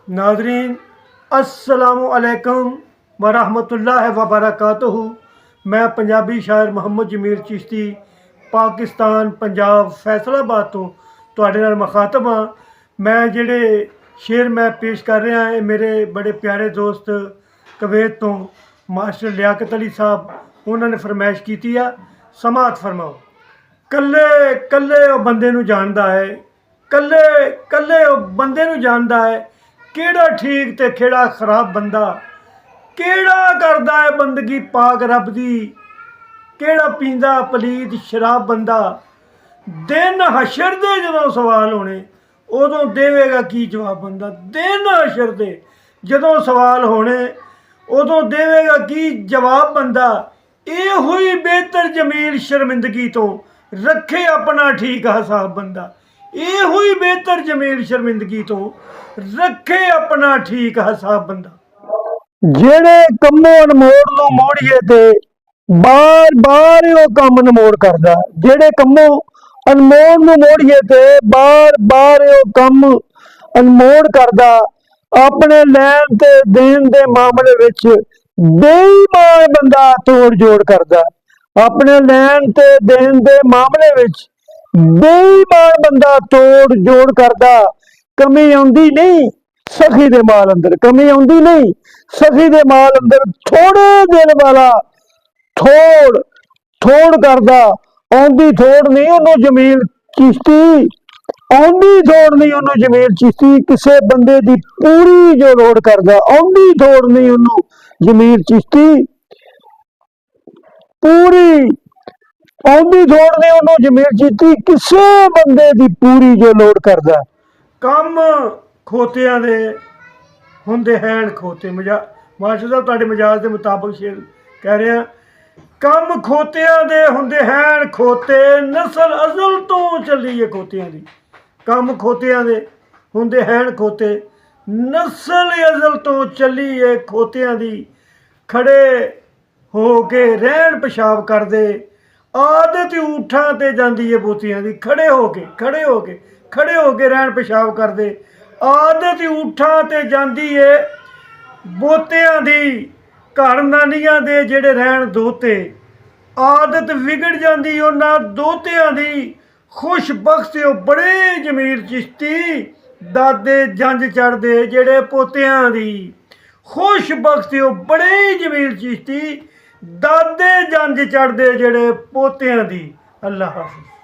नाज़रीन अस्सलामु अलैकुम वरहमतुल्लाहि वबरकातुहू। मैं पंजाबी शायर मुहम्मद जमीर चिश्ती पाकिस्तान पंजाब फैसलाबाद तो तुहाडे नाल मुखातब हाँ। मैं जिहड़े शेर मैं पेश कर रहा है मेरे बड़े प्यारे दोस्त कुवैत तो मास्टर लियाकत अली साहब उन्होंने फरमाइश की है। समात फरमाओ। कल्ले कल्ले वो बंदे नूं जानदा है, कल्ले कल्ले वो बंदे नूं जानदा है केड़ा ठीक ते केड़ा खराब बंदा, केड़ा करदा है बंदगी पाक रब दी, केड़ा पींदा पलीत शराब बंदा। दिन हशर दे जदों सवाल होने उदों देवेगा की जवाब बंदा। दिन हशर दे जदों सवाल होने उदों देवेगा की जवाब बंदा। ये हुई बेहतर जमील शर्मिंदगी तो रखे अपना ठीक हिसाब बंदा। ये हुई बेहतर जमील शर्मिंदगी तो रखे अपना ठीक हिसाब बंदा। जेड़े कम्मों अनमोड़ नूं मोड़िए ते बार बार वो कम नमोड़ करदा। जेड़े कम्मों अनमोड़ नूं मोड़िए ते बार बार वो कम अनमोड़ करदा। अपने लैन ते देन दे मामले विच बेईमान बंदा तोड़ जोड़ करदा। अपने लैन ते देन दे मामले विच बेईमान बंदा तोड़ जोड़ करदा। कमी आउंदी नहीं सखी दे माल अंदर, कमी आउंदी नहीं सखी दे माल अंदर। थोड़े दिल वाला थोड़ थोड़ करदा। आउंदी थोड़ नहीं उन्हों जमील चिश्ती, आउंदी थोड़ नहीं उन्हों जमील चिश्ती। किसे बंदे दी पूरी जो लोड़ करदा, आउंदी थोड़ नहीं उन्हों जमील चिश्ती। पूरी आउंदी थोड़ नहीं उन्हों जमील चिश्ती। किसे बंदे दी पूरी जो लोड़ करदा। कम खोतियां दे हुंदे हैन खोते। मास्टर साहब तुहाडे मजाज के मुताबिक शेर कह रहे हैं। कम खोतियां दे हुंदे हैन खोते, नस्ल अजल तो चली है खोतियां दी। कम खोतियां दे हुंदे हैन खोते, नस्ल अजल तो चली है खोतियां दी। खड़े हो के रहन पेशाब कर दे, आदत ऊठां ते जांदी है बोतियां दी। खड़े हो के रहन पेशाब कर दे, आदत ऊठां ते जांदी है बोतियां दी। घर नानियां दे जेड़े रहन दोते, आदत विगड़ जांदी उन्हां दोतियां दी। खुश बख्श ओ बड़े जमीर चिश्ती, दादे जंज चढ़दे जेड़े पोतियां दी। खुश बख्श ओ बड़े जमीर चिश्ती, दादे जंज चढ़दे जेड़े पोतियां दी। अल्लाह हाफिज़।